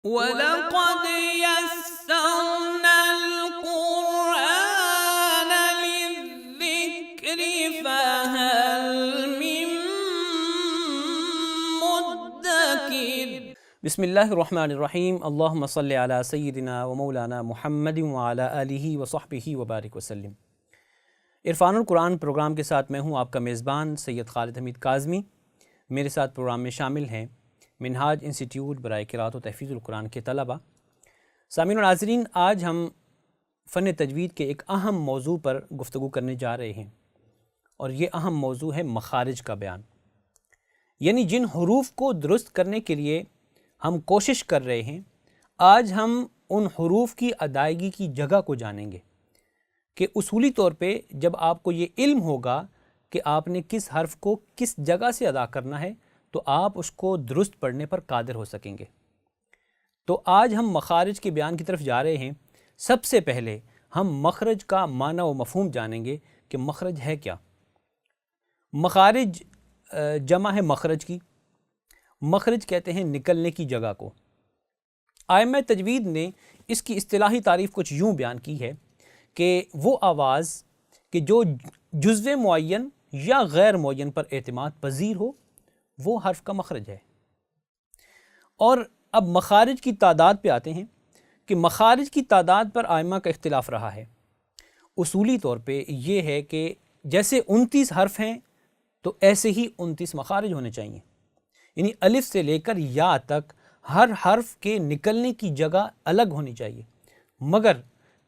وَلَقَدْ يَسَّرْنَا الْقُرْآنَ لِلذِّكْرِ فَهَلْ مِن مُّدَّكِرٍ۔ بسم اللہ الرحمن الرحیم، اللہم صلی علی سیدنا و مولانا محمد وعلی آلہ وصحبہ وبارک وسلم۔ عرفان القرآن پروگرام کے ساتھ میں ہوں آپ کا میزبان سید خالد حمید کاظمی۔ میرے ساتھ پروگرام میں شامل ہیں منہاج انسٹیٹیوٹ برائے قراءت و تحفیظ القرآن کے طلباء۔ سامعین و ناظرین، آج ہم فن تجوید کے ایک اہم موضوع پر گفتگو کرنے جا رہے ہیں، اور یہ اہم موضوع ہے مخارج کا بیان، یعنی جن حروف کو درست کرنے کے لیے ہم کوشش کر رہے ہیں، آج ہم ان حروف کی ادائیگی کی جگہ کو جانیں گے کہ اصولی طور پہ جب آپ کو یہ علم ہوگا کہ آپ نے کس حرف کو کس جگہ سے ادا کرنا ہے تو آپ اس کو درست پڑھنے پر قادر ہو سکیں گے۔ تو آج ہم مخارج کے بیان کی طرف جا رہے ہیں۔ سب سے پہلے ہم مخرج کا معنی و مفہوم جانیں گے کہ مخرج ہے کیا۔ مخارج جمع ہے مخرج کی۔ مخرج کہتے ہیں نکلنے کی جگہ کو۔ ائمہ تجوید نے اس کی اصطلاحی تعریف کچھ یوں بیان کی ہے کہ وہ آواز کہ جو جزو معین یا غیر معین پر اعتماد پذیر ہو، وہ حرف کا مخرج ہے۔ اور اب مخارج کی تعداد پہ آتے ہیں کہ مخارج کی تعداد پر ائمہ کا اختلاف رہا ہے۔ اصولی طور پہ یہ ہے کہ جیسے 29 حرف ہیں تو ایسے ہی 29 مخارج ہونے چاہیے، یعنی الف سے لے کر یا تک ہر حرف کے نکلنے کی جگہ الگ ہونی چاہیے، مگر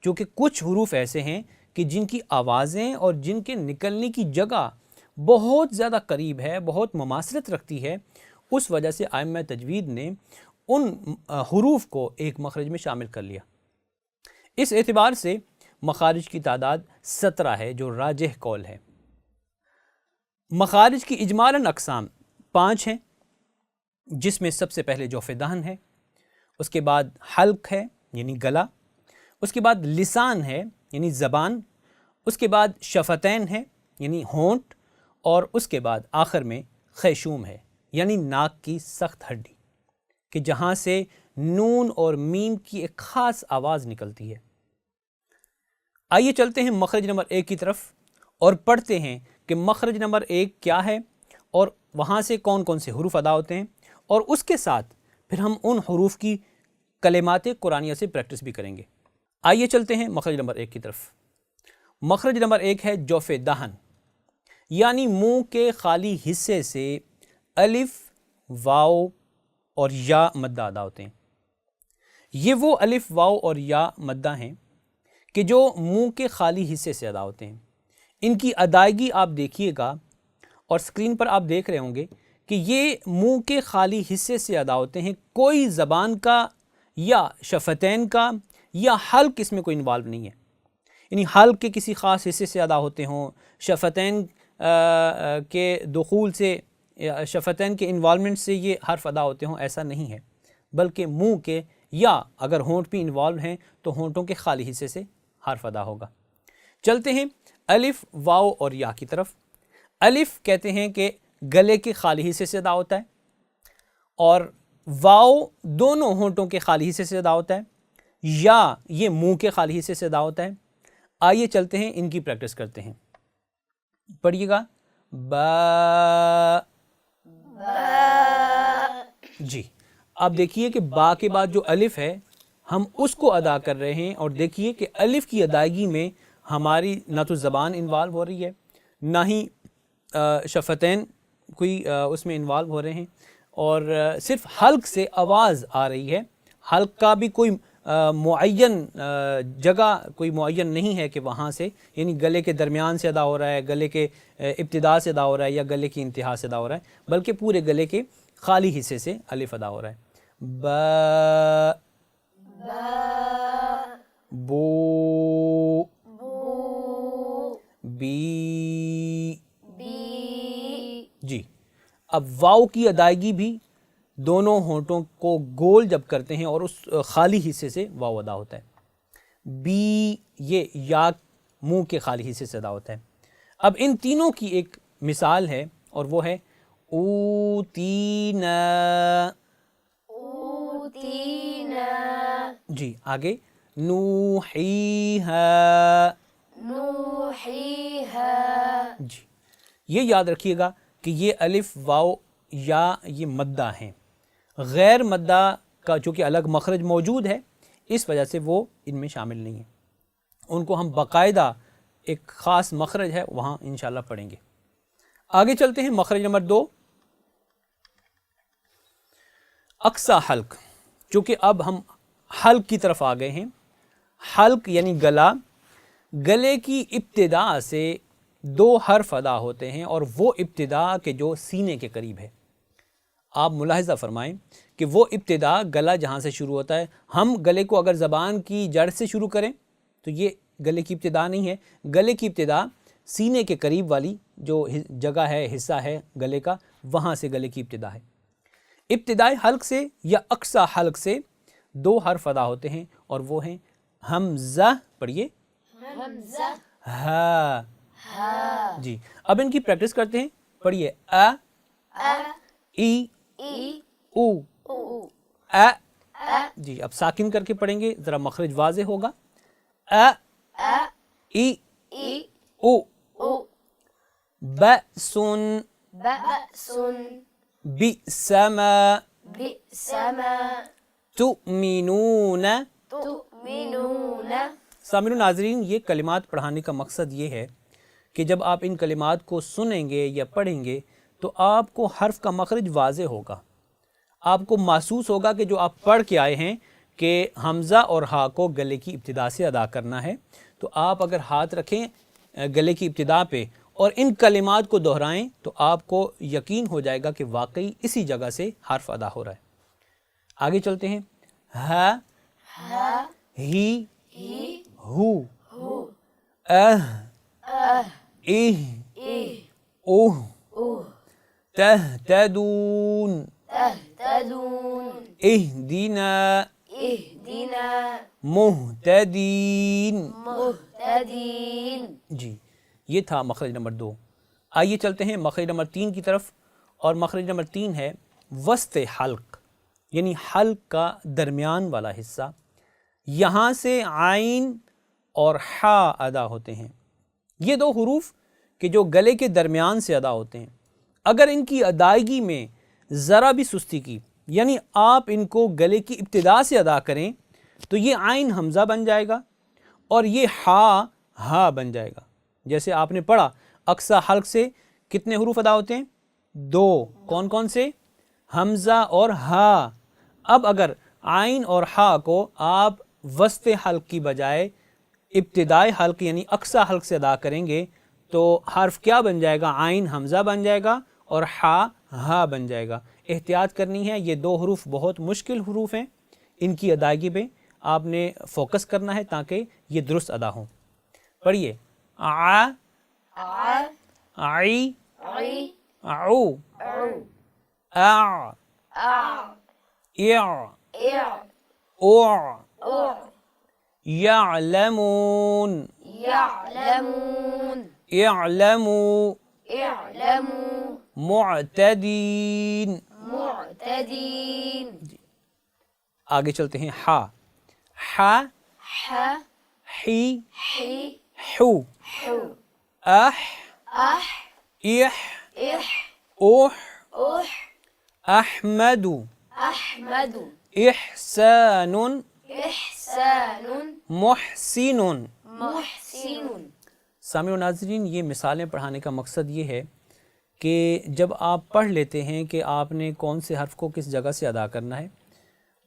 چونکہ کچھ حروف ایسے ہیں کہ جن کی آوازیں اور جن کے نکلنے کی جگہ بہت زیادہ قریب ہے، بہت مماثلت رکھتی ہے، اس وجہ سے ائمہ تجوید نے ان حروف کو ایک مخرج میں شامل کر لیا۔ اس اعتبار سے مخارج کی تعداد 17 ہے، جو راجح قول ہے۔ مخارج کی اجمالاً اقسام 5 ہیں، جس میں سب سے پہلے جوف دہن ہے، اس کے بعد حلق ہے یعنی گلا، اس کے بعد لسان ہے یعنی زبان، اس کے بعد شفتین ہے یعنی ہونٹ، اور اس کے بعد آخر میں خیشوم ہے یعنی ناک کی سخت ہڈی، کہ جہاں سے نون اور میم کی ایک خاص آواز نکلتی ہے۔ آئیے چلتے ہیں مخرج نمبر 1 کی طرف اور پڑھتے ہیں کہ مخرج نمبر 1 کیا ہے اور وہاں سے کون کون سے حروف ادا ہوتے ہیں، اور اس کے ساتھ پھر ہم ان حروف کی کلمات قرآنیہ سے پریکٹس بھی کریں گے۔ آئیے چلتے ہیں مخرج نمبر 1 کی طرف۔ مخرج نمبر 1 ہے جوف دہن، یعنی منہ کے خالی حصے سے الف، واو اور یا مدہ ادا ہوتے ہیں۔ یہ وہ الف، واو اور یا مدہ ہیں کہ جو منہ کے خالی حصے سے ادا ہوتے ہیں۔ ان کی ادائیگی آپ دیکھیے گا، اور سکرین پر آپ دیکھ رہے ہوں گے کہ یہ منہ کے خالی حصے سے ادا ہوتے ہیں، کوئی زبان کا یا شفتین کا یا حلق اس میں کوئی انوالو نہیں ہے، یعنی حلق کے کسی خاص حصے سے ادا ہوتے ہوں، شفتین کے دخول سے، شفتین کے انوالومنٹ سے یہ حرف ادا ہوتے ہوں، ایسا نہیں ہے، بلکہ منہ کے یا اگر ہونٹ بھی انوالو ہیں تو ہونٹوں کے خالی حصے سے حرف ادا ہوگا۔ چلتے ہیں الف، واو اور یا کی طرف۔ الف کہتے ہیں کہ گلے کے خالی حصے سے ادا ہوتا ہے، اور واو دونوں ہونٹوں کے خالی حصے سے ادا ہوتا ہے، یا یہ منہ کے خالی حصے سے ادا ہوتا ہے۔ آئیے چلتے ہیں ان کی پریکٹس کرتے ہیں۔ پڑھیے گا، با، جی آپ دیکھیے کہ با کے بعد جو الف ہے ہم اس کو ادا کر رہے ہیں، اور دیکھیے کہ الف کی ادائیگی میں ہماری نہ تو زبان انوالو ہو رہی ہے، نہ ہی شفتین کوئی اس میں انوالو ہو رہے ہیں، اور صرف حلق سے آواز آ رہی ہے۔ حلق کا بھی کوئی معین جگہ کوئی معین نہیں ہے کہ وہاں سے، یعنی گلے کے درمیان سے ادا ہو رہا ہے، گلے کے ابتدا سے ادا ہو رہا ہے، یا گلے کی انتہا سے ادا ہو رہا ہے، بلکہ پورے گلے کے خالی حصے سے الف ادا ہو رہا ہے۔ با، بو، بی، جی اب واو کی ادائیگی بھی دونوں ہونٹوں کو گول جب کرتے ہیں اور اس خالی حصے سے واو ادا ہوتا ہے۔ بی، یہ یا منہ کے خالی حصے سے ادا ہوتا ہے۔ اب ان تینوں کی ایک مثال ہے، اور وہ ہے اوتینا، اوتینا، جی آگے نوحیہا، نوحیہا، جی یہ یاد رکھیے گا کہ یہ الف واو یا یہ مدہ ہیں، غیر مدہ کا چونکہ الگ مخرج موجود ہے اس وجہ سے وہ ان میں شامل نہیں ہیں، ان کو ہم باقاعدہ ایک خاص مخرج ہے وہاں انشاءاللہ پڑھیں گے۔ آگے چلتے ہیں مخرج نمبر 2، اقصی حلق۔ چونکہ اب ہم حلق کی طرف آ گئے ہیں، حلق یعنی گلا، گلے کی ابتدا سے 2 حرف ادا ہوتے ہیں اور وہ ابتدا کے جو سینے کے قریب ہے۔ آپ ملاحظہ فرمائیں کہ وہ ابتدا گلا جہاں سے شروع ہوتا ہے، ہم گلے کو اگر زبان کی جڑ سے شروع کریں تو یہ گلے کی ابتدا نہیں ہے، گلے کی ابتدا سینے کے قریب والی جو جگہ ہے، حصہ ہے گلے کا، وہاں سے گلے کی ابتدا ہے۔ ابتدائی حلق سے یا اقصی حلق سے 2 حرف ادا ہوتے ہیں اور وہ ہیں حمزہ، پڑھیے حمزہ، ہا، ہا، جی اب ان کی پریکٹس کرتے ہیں، پڑھیے ا، ا، ای، ای، او، او، ا، ا، جی اب ساکن کر کے پڑھیں گے ذرا مخرج واضح ہوگا، ا، ا، ای، ای، او، او، بأسن، بأسن، بئسما، بئسما، تؤمنون۔ تؤمنون۔ سامعین و ناظرین، یہ کلمات پڑھانے کا مقصد یہ ہے کہ جب آپ ان کلمات کو سنیں گے یا پڑھیں گے تو آپ کو حرف کا مخرج واضح ہوگا، آپ کو محسوس ہوگا کہ جو آپ پڑھ کے آئے ہیں کہ حمزہ اور ہا کو گلے کی ابتدا سے ادا کرنا ہے، تو آپ اگر ہاتھ رکھیں گلے کی ابتدا پہ اور ان کلمات کو دہرائیں تو آپ کو یقین ہو جائے گا کہ واقعی اسی جگہ سے حرف ادا ہو رہا ہے۔ آگے چلتے ہیں، ہا، ہا، ہی، ہی، ہو، ہو، اہ، اہ، اہ، اہ، اوہ، اوہ، تہتدون، تہتدون، اہدنا، اہدنا، مہتدین۔ مہتدین۔ جی یہ تھا مخرج نمبر 2۔ آئیے چلتے ہیں مخرج نمبر 3 کی طرف، اور مخرج نمبر 3 ہے وسط حلق، یعنی حلق کا درمیان والا حصہ، یہاں سے عین اور حا ادا ہوتے ہیں۔ یہ 2 حروف کہ جو گلے کے درمیان سے ادا ہوتے ہیں، اگر ان کی ادائیگی میں ذرا بھی سستی کی، یعنی آپ ان کو گلے کی ابتدا سے ادا کریں تو یہ عین حمزہ بن جائے گا اور یہ ہا ہا بن جائے گا۔ جیسے آپ نے پڑھا اقصی حلق سے کتنے حروف ادا ہوتے ہیں؟ 2، کون کون سے؟ حمزہ اور ہا۔ اب اگر عین اور ہا کو آپ وسط حلق کی بجائے ابتدائی حلق یعنی اقصی حلق سے ادا کریں گے تو حرف کیا بن جائے گا؟ عین حمزہ بن جائے گا اور ہا ہا بن جائے گا۔ احتیاط کرنی ہے، یہ 2 حروف بہت مشکل حروف ہیں، ان کی ادائیگی پہ آپ نے فوکس کرنا ہے تاکہ یہ درست ادا ہوں۔ پڑھیے آ، ع، عی، عی، عو، عو، آ، اع، اع، اع، اوع، اوع، یعلمون، یعلمون، اعلموا، اعلموا، معتدین۔ معتدین۔ آگے چلتے ہیں ہا، ہا، ح، حی، حی، حو، حو، اح، اح، اح، اح، اوح، اوح، احمد، احمد، احسان، احسان، محسن۔ محسن۔ سامعین و ناظرین، یہ مثالیں پڑھانے کا مقصد یہ ہے کہ جب آپ پڑھ لیتے ہیں کہ آپ نے کون سے حرف کو کس جگہ سے ادا کرنا ہے،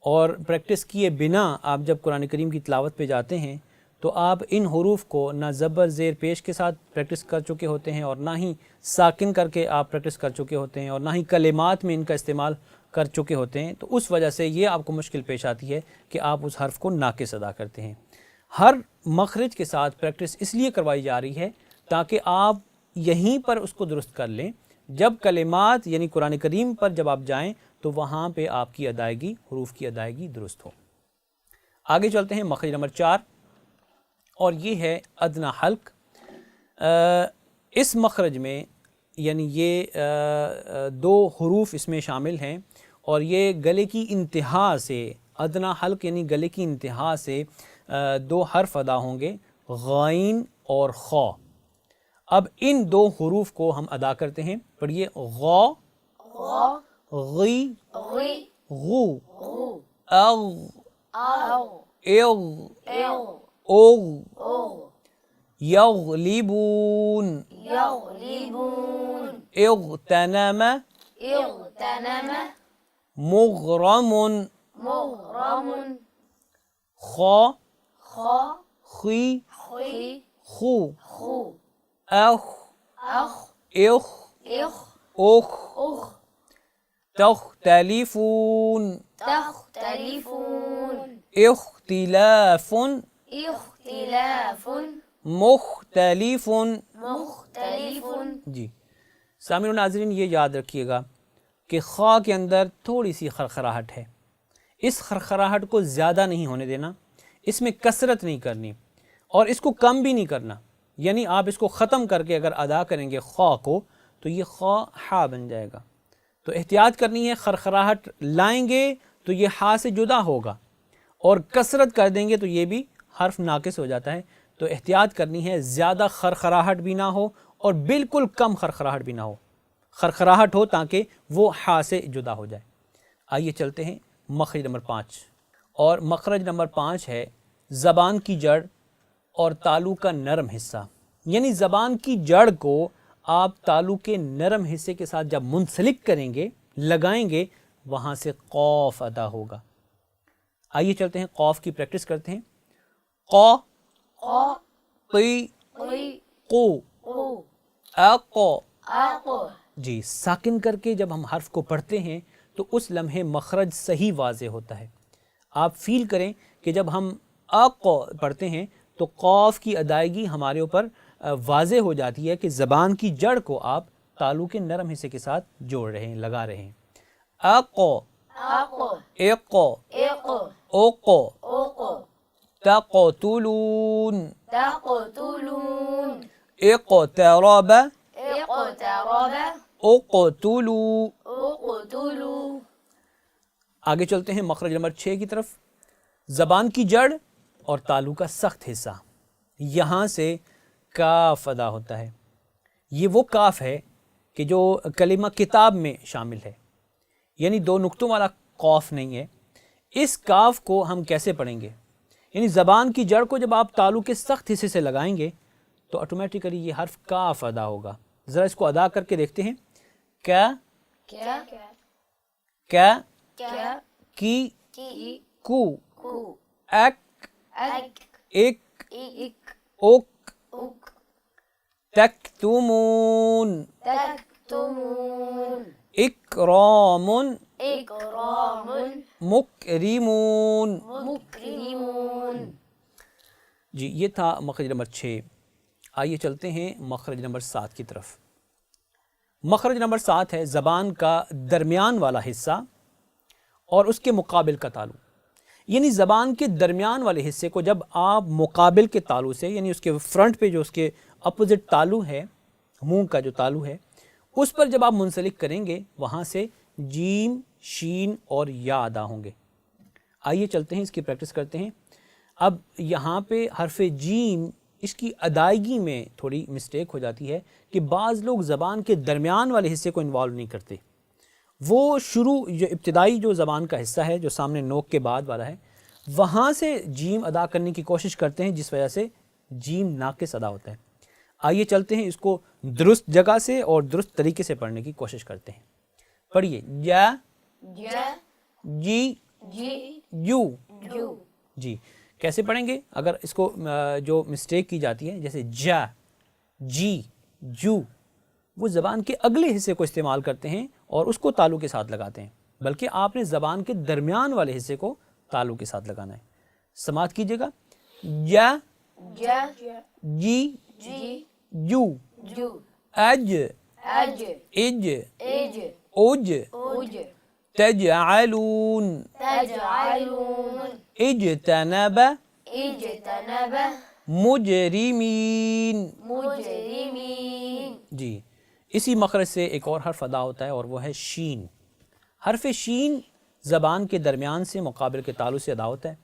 اور پریکٹس کیے بنا آپ جب قرآن کریم کی تلاوت پہ جاتے ہیں تو آپ ان حروف کو نہ زبر زیر پیش کے ساتھ پریکٹس کر چکے ہوتے ہیں اور نہ ہی ساکن کر کے آپ پریکٹس کر چکے ہوتے ہیں اور نہ ہی کلمات میں ان کا استعمال کر چکے ہوتے ہیں، تو اس وجہ سے یہ آپ کو مشکل پیش آتی ہے کہ آپ اس حرف کو ناقص ادا کرتے ہیں۔ ہر مخرج کے ساتھ پریکٹس اس لیے کروائی جا رہی ہے تاکہ آپ یہیں پر اس کو درست کر لیں، جب کلمات یعنی قرآن کریم پر جب آپ جائیں تو وہاں پہ آپ کی ادائیگی، حروف کی ادائیگی درست ہو۔ آگے چلتے ہیں مخرج نمبر 4، اور یہ ہے ادنیٰ حلق۔ اس مخرج میں یعنی یہ 2 حروف اس میں شامل ہیں اور یہ گلے کی انتہا سے ادنا حلق یعنی گلے کی انتہا سے دو حرف ادا ہوں گے، غائن اور خا۔ اب ان دو حروف کو ہم ادا کرتے ہیں، پڑھیے غا، غی، غی، غو، غو، اغ، اغ، اغ، اغ، اوغ، اغ، یغلبون، یغلبون، اغتنم، اغتنم، مغرم، مغرم، خا، خا، خی، خی، خو، خو، اخ، اخ، اخ، اخ، اخ، اخ، تختلفون، تختلفون، اختلاف، اختلاف، مختلف۔ مختلف، جی سامعین و ناظرین، یہ یاد رکھیے گا کہ خا کے اندر تھوڑی سی خرخراہٹ ہے، اس خرخراہٹ کو زیادہ نہیں ہونے دینا، اس میں کثرت نہیں کرنی اور اس کو کم بھی نہیں کرنا، یعنی آپ اس کو ختم کر کے اگر ادا کریں گے خا کو تو یہ خا ہا بن جائے گا۔ تو احتیاط کرنی ہے، خرخراہٹ لائیں گے تو یہ ہا سے جدا ہوگا، اور کثرت کر دیں گے تو یہ بھی حرف ناقص ہو جاتا ہے۔ تو احتیاط کرنی ہے، زیادہ خرخراہٹ بھی نہ ہو اور بالکل کم خرخراہٹ بھی نہ ہو، خرخراہٹ ہو تاکہ وہ ہا سے جدا ہو جائے۔ آئیے چلتے ہیں مخرج نمبر 5، اور مخرج نمبر 5 ہے زبان کی جڑ اور تالو کا نرم حصہ، یعنی زبان کی جڑ کو آپ تالو کے نرم حصے کے ساتھ جب منسلک کریں گے، لگائیں گے، وہاں سے قوف ادا ہوگا۔ آئیے چلتے ہیں قوف کی پریکٹس کرتے ہیں۔ قا، قا، قی، قی، قو، قو، اق۔ اق، جی ساکن کر کے جب ہم حرف کو پڑھتے ہیں تو اس لمحے مخرج صحیح واضح ہوتا ہے۔ آپ فیل کریں کہ جب ہم اق پڑھتے ہیں تو قوف کی ادائیگی ہمارے اوپر واضح ہو جاتی ہے کہ زبان کی جڑ کو آپ تالو کے نرم حصے کے ساتھ جوڑ رہے ہیں، لگا رہے ہیں۔ اق، اق، اق، اق، اوق، اوق، تقتلون، تقتلون، اقترب، اقترب، اقتلوا۔ اقتلوا، آگے چلتے ہیں مخرج نمبر 6 کی طرف۔ زبان کی جڑ اور تالو کا سخت حصہ، یہاں سے کاف ادا ہوتا ہے۔ یہ وہ کاف ہے کہ جو کلمہ کتاب میں شامل ہے، یعنی دو نقطوں والا قوف نہیں ہے۔ اس کاف کو ہم کیسے پڑھیں گے؟ یعنی زبان کی جڑ کو جب آپ تالو کے سخت حصے سے لگائیں گے تو آٹومیٹیکلی یہ حرف کاف ادا ہوگا۔ ذرا اس کو ادا کر کے دیکھتے ہیں۔ کا، کیا، کا، کیا، کی، کی، کو، کو، اک، اک، ایک، اک، اوک، اک، تکتمون، تکتمون، اکرام، اکرام، مکرمون۔ مکرمون۔ جی یہ تھا مخرج نمبر 6۔ آئیے چلتے ہیں مخرج نمبر 7 کی طرف۔ مخرج نمبر 7 ہے زبان کا درمیان والا حصہ اور اس کے مقابل کا تالو، یعنی زبان کے درمیان والے حصے کو جب آپ مقابل کے تالو سے، یعنی اس کے فرنٹ پہ جو اس کے اپوزٹ تالو ہے، منہ کا جو تالو ہے، اس پر جب آپ منسلک کریں گے وہاں سے جیم، شین اور یا ادا ہوں گے۔ آئیے چلتے ہیں اس کی پریکٹس کرتے ہیں۔ اب یہاں پہ حرف جیم، اس کی ادائیگی میں تھوڑی مسٹیک ہو جاتی ہے کہ بعض لوگ زبان کے درمیان والے حصے کو انوالو نہیں کرتے، وہ شروع جو ابتدائی جو زبان کا حصہ ہے جو سامنے نوک کے بعد والا ہے وہاں سے جیم ادا کرنے کی کوشش کرتے ہیں، جس وجہ سے جیم ناقص ادا ہوتا ہے۔ آئیے چلتے ہیں اس کو درست جگہ سے اور درست طریقے سے پڑھنے کی کوشش کرتے ہیں۔ پڑھیے جا، جا، جی، جی، یو۔ جو، جی کیسے پڑھیں گے؟ اگر اس کو جو مسٹیک کی جاتی ہے جیسے جا، جی، جو، وہ زبان کے اگلے حصے کو استعمال کرتے ہیں اور اس کو تالو کے ساتھ لگاتے ہیں، بلکہ آپ نے زبان کے درمیان والے حصے کو تالو کے ساتھ لگانا ہے۔ سماعت کیجیے گا، جا، جا، جی، جی، جو، جو، اج، اج، اج، اج، اوج، اوج، تجعلون، تجعلون، اجتنب، اجتنب، مجرمین۔ مجرمین۔ جی اسی مخرج سے ایک اور حرف ادا ہوتا ہے اور وہ ہے شین۔ حرف شین زبان کے درمیان سے مقابل کے تعلق سے ادا ہوتا ہے،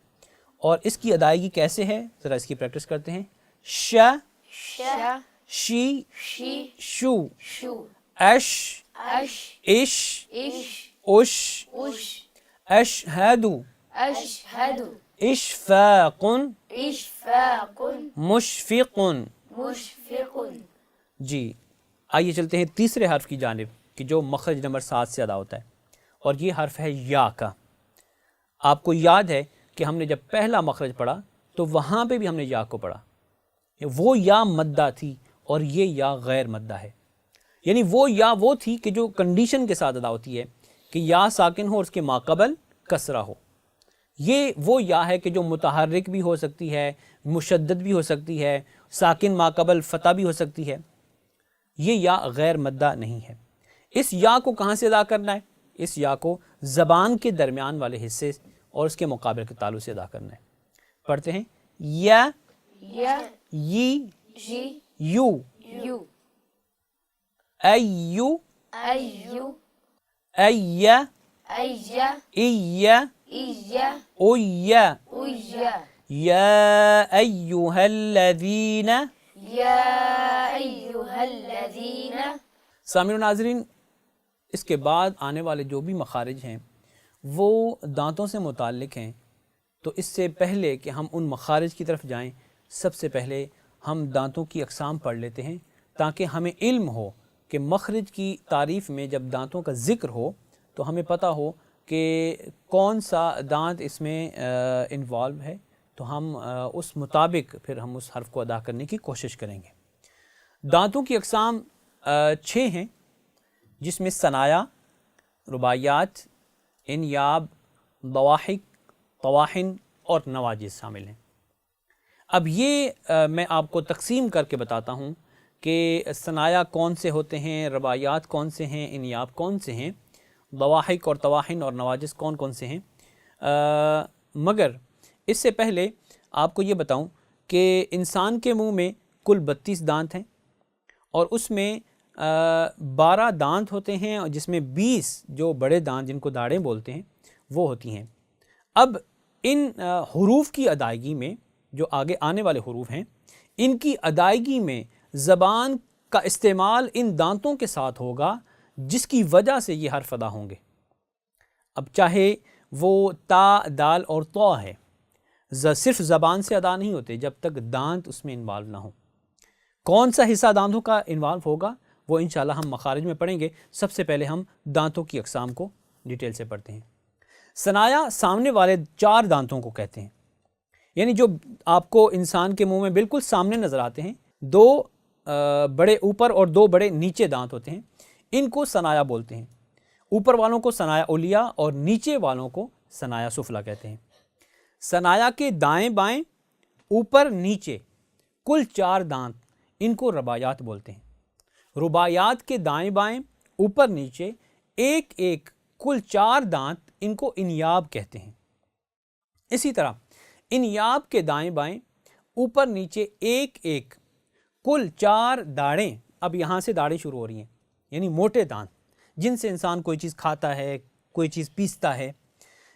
اور اس کی ادائیگی کیسے ہے ذرا اس کی پریکٹس کرتے ہیں۔ ش، ش، شی، شی، شو، شو، اش، اش، اش، اش، اش، اش، اشہد، اشہد، اشفاق، اشفاق، مشفق۔ مشفق۔ جی آئیے چلتے ہیں تیسرے حرف کی جانب کہ جو مخرج نمبر 7 سے ادا ہوتا ہے، اور یہ حرف ہے یا کا۔ آپ کو یاد ہے کہ ہم نے جب پہلا مخرج پڑھا تو وہاں پہ بھی ہم نے یا کو پڑھا، وہ یا مدہ تھی اور یہ یا غیر مدہ ہے، یعنی وہ یا وہ تھی کہ جو کنڈیشن کے ساتھ ادا ہوتی ہے کہ یا ساکن ہو اور اس کے ماقبل کسرہ ہو۔ یہ وہ یا ہے کہ جو متحرک بھی ہو سکتی ہے، مشدد بھی ہو سکتی ہے، ساکن ماقبل فتح بھی ہو سکتی ہے، یہ یا غیر مدہ نہیں ہے۔ اس یا کو کہاں سے ادا کرنا ہے؟ اس یا کو زبان کے درمیان والے حصے اور اس کے مقابل کے تعلق سے ادا کرنا ہے۔ پڑھتے ہیں یا، یا، یی، جی، یو، یو، ایو، ایو، ایا، ایا، ایا، ایا، اویا، اویا، یا ایہا الذین۔ یا ایہا الذین۔ سامعین و ناظرین، اس کے بعد آنے والے جو بھی مخارج ہیں وہ دانتوں سے متعلق ہیں، تو اس سے پہلے کہ ہم ان مخارج کی طرف جائیں، سب سے پہلے ہم دانتوں کی اقسام پڑھ لیتے ہیں تاکہ ہمیں علم ہو کہ مخرج کی تعریف میں جب دانتوں کا ذکر ہو تو ہمیں پتہ ہو کہ کون سا دانت اس میں انوالو ہے، تو ہم اس مطابق پھر ہم اس حرف کو ادا کرنے کی کوشش کریں گے۔ دانتوں کی اقسام 6 ہیں، جس میں ثنایا، رباعیات، انیاب، ضواحک، طواحن اور نواجذ شامل ہیں۔ اب یہ میں آپ کو تقسیم کر کے بتاتا ہوں کہ ثنایا کون سے ہوتے ہیں، رباعیات کون سے ہیں، انیاب کون سے ہیں، ضواحک اور طواحن اور نواجذ کون کون سے ہیں۔ مگر اس سے پہلے آپ کو یہ بتاؤں کہ انسان کے منہ میں کل 32 دانت ہیں، اور اس میں 12 دانت ہوتے ہیں، اور جس میں 20 جو بڑے دانت جن کو داڑیں بولتے ہیں وہ ہوتی ہیں۔ اب ان حروف کی ادائیگی میں، جو آگے آنے والے حروف ہیں، ان کی ادائیگی میں زبان کا استعمال ان دانتوں کے ساتھ ہوگا جس کی وجہ سے یہ حرف ادا ہوں گے۔ اب چاہے وہ تا، دال اور طا ہے، صرف زبان سے ادا نہیں ہوتے جب تک دانت اس میں انوالو نہ ہوں۔ کون سا حصہ دانتوں کا انوالو ہوگا وہ انشاءاللہ ہم مخارج میں پڑھیں گے۔ سب سے پہلے ہم دانتوں کی اقسام کو ڈیٹیل سے پڑھتے ہیں۔ ثنایا سامنے والے 4 دانتوں کو کہتے ہیں، یعنی جو آپ کو انسان کے منہ میں بالکل سامنے نظر آتے ہیں، 2 بڑے اوپر اور 2 بڑے نیچے دانت ہوتے ہیں، ان کو ثنایا بولتے ہیں۔ اوپر والوں کو ثنایا علیہ اور نیچے والوں کو ثنایا سفلی کہتے ہیں۔ ثنایا کے دائیں بائیں، اوپر نیچے کل 4 دانت، ان کو رباعیات بولتے ہیں۔ رباعیات کے دائیں بائیں، اوپر نیچے ایک ایک کل 4 دانت، ان کو انیاب کہتے ہیں۔ اسی طرح انیاب کے دائیں بائیں، اوپر نیچے ایک ایک کل 4 داڑیں، اب یہاں سے داڑیں شروع ہو رہی ہیں، یعنی موٹے دانت جن سے انسان کوئی چیز کھاتا ہے، کوئی چیز پیستا ہے،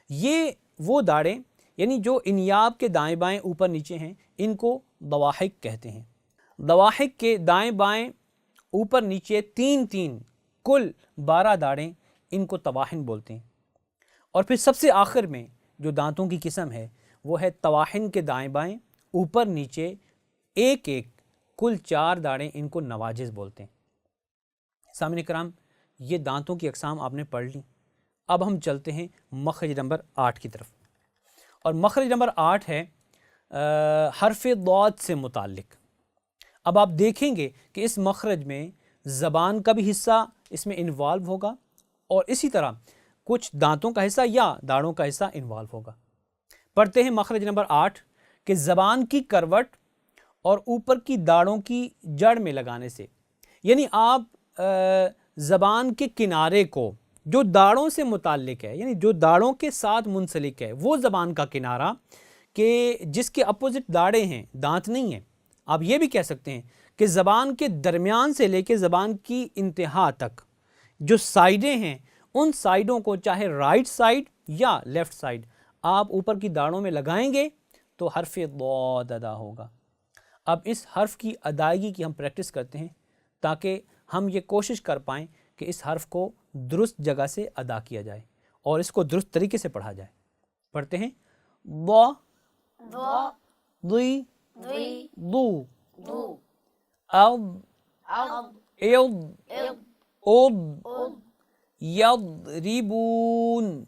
یہ وہ داڑیں یعنی جو انیاب کے دائیں بائیں اوپر نیچے ہیں، ان کو ضواحک کہتے ہیں۔ ضواحک کے دائیں بائیں اوپر نیچے 3 کل 12 داڑیں، ان کو طواحن بولتے ہیں۔ اور پھر سب سے آخر میں جو دانتوں کی قسم ہے وہ ہے طواحن کے دائیں بائیں اوپر نیچے ایک ایک کل 4 داڑیں، ان کو نواجذ بولتے ہیں۔ سامعین کرام، یہ دانتوں کی اقسام آپ نے پڑھ لی۔ اب ہم چلتے ہیں مخرج نمبر 8 کی طرف، اور مخرج نمبر 8 ہے حرف ضاد سے متعلق۔ اب آپ دیکھیں گے کہ اس مخرج میں زبان کا بھی حصہ اس میں انوالو ہوگا، اور اسی طرح کچھ دانتوں کا حصہ یا داڑوں کا حصہ انوالو ہوگا۔ پڑھتے ہیں مخرج نمبر 8 کہ زبان کی کروٹ اور اوپر کی داڑوں کی جڑ میں لگانے سے، یعنی آپ زبان کے کنارے کو جو داڑوں سے متعلق ہے، یعنی جو داڑوں کے ساتھ منسلک ہے، وہ زبان کا کنارہ کہ جس کے اپوزٹ داڑیں ہیں، دانت نہیں ہیں۔ آپ یہ بھی کہہ سکتے ہیں کہ زبان کے درمیان سے لے کے زبان کی انتہا تک جو سائیڈیں ہیں، ان سائیڈوں کو چاہے رائٹ سائیڈ یا لیفٹ سائڈ آپ اوپر کی داڑھوں میں لگائیں گے تو حرف ضاد ادا ہوگا۔ اب اس حرف کی ادائیگی کی ہم پریکٹس کرتے ہیں تاکہ ہم یہ کوشش کر پائیں کہ اس حرف کو درست جگہ سے ادا کیا جائے اور اس کو درست طریقے سے پڑھا جائے۔ پڑھتے ہیں ضا ضی ضو اض اض اض یضربون۔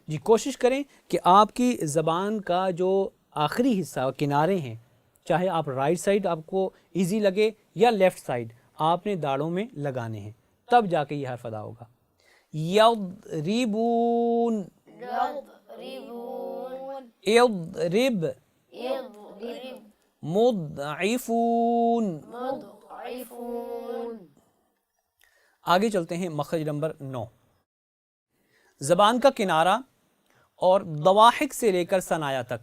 جی کوشش کریں کہ آپ کی زبان کا جو آخری حصہ کنارے ہیں، چاہے آپ رائٹ سائڈ آپ کو ایزی لگے یا لیفٹ سائڈ، آپ نے داڑھوں میں لگانے ہیں، تب جا کے یہ حرف ادا ہوگا۔ یضربون اضرب مضعفون۔ آگے چلتے ہیں مخرج نمبر 9۔ زبان کا کنارہ اور ضواحک سے لے کر ثنایا تک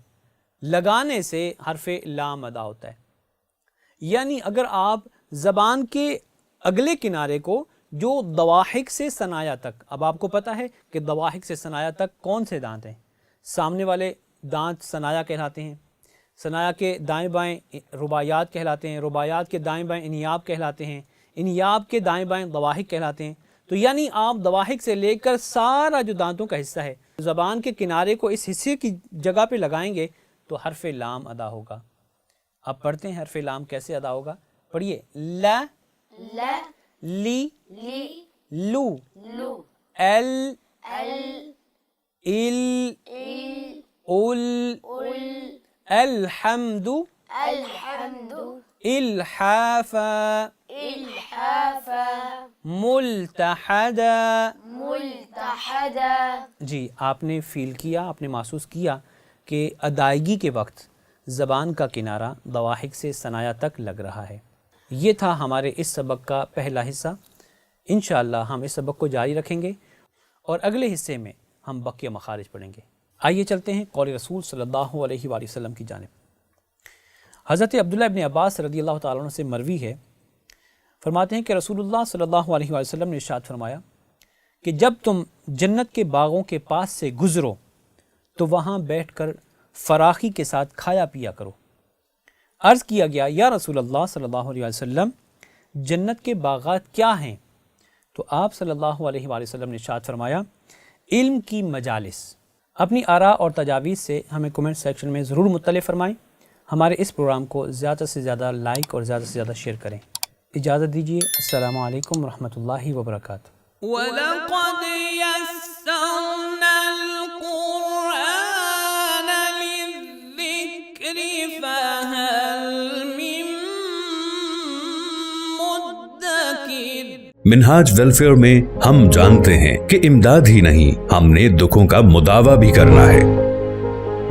لگانے سے حرف لام ادا ہوتا ہے۔ یعنی اگر آپ زبان کے اگلے کنارے کو جو ضواحک سے ثنایا تک، اب آپ کو پتہ ہے کہ ضواحک سے ثنایا تک کون سے دانت ہیں، سامنے والے دانت ثنایا کہلاتے ہیں، ثنایا کے دائیں بائیں رباعیات کہلاتے ہیں، رباعیات کے دائیں بائیں انیاب کہلاتے ہیں، انیاب کے دائیں بائیں ضواحک کہلاتے ہیں۔ تو یعنی آپ ضواحک سے لے کر سارا جو دانتوں کا حصہ ہے زبان کے کنارے کو اس حصے کی جگہ پہ لگائیں گے تو حرف لام ادا ہوگا۔ اب پڑھتے ہیں حرف لام کیسے ادا ہوگا، پڑھیے لا لی لو ال ال ال الحمد الحافا ملتحدا۔ جی آپ نے فیل کیا، آپ نے محسوس کیا کہ ادائیگی کے وقت زبان کا کنارہ ضواحک سے ثنایا تک لگ رہا ہے۔ یہ تھا ہمارے اس سبق کا پہلا حصہ۔ انشاءاللہ ہم اس سبق کو جاری رکھیں گے اور اگلے حصے میں ہم بقیہ مخارج پڑھیں گے۔ آئیے چلتے ہیں قول رسول صلی اللہ علیہ وآلہ وسلم کی جانب۔ حضرت عبداللہ ابن عباس رضی اللہ تعالیٰ عنہ سے مروی ہے، فرماتے ہیں کہ رسول اللہ صلی اللہ علیہ وآلہ وسلم نے ارشاد فرمایا کہ جب تم جنت کے باغوں کے پاس سے گزرو تو وہاں بیٹھ کر فراخی کے ساتھ کھایا پیا کرو۔ عرض کیا گیا یا رسول اللہ صلی اللہ علیہ وسلم جنت کے باغات کیا ہیں؟ تو آپ صلی اللہ علیہ وآلہ وسلم نے ارشاد فرمایا علم کی مجالس۔ اپنی آراء اور تجاویز سے ہمیں کمنٹ سیکشن میں ضرور مطلع فرمائیں۔ ہمارے اس پروگرام کو زیادہ سے زیادہ لائک اور زیادہ سے زیادہ شیئر کریں۔ اجازت دیجیے، السلام علیکم ورحمۃ اللہ وبرکاتہ۔ وَلَقَدْ يَسَّرْنَا الْقُرْآنَ لِلذِّكْرِ فَهَلْ مِن مُدَّكِرٍ۔ منہاج ویلفیئر میں ہم جانتے ہیں کہ امداد ہی نہیں، ہم نے دکھوں کا مداوع بھی کرنا ہے۔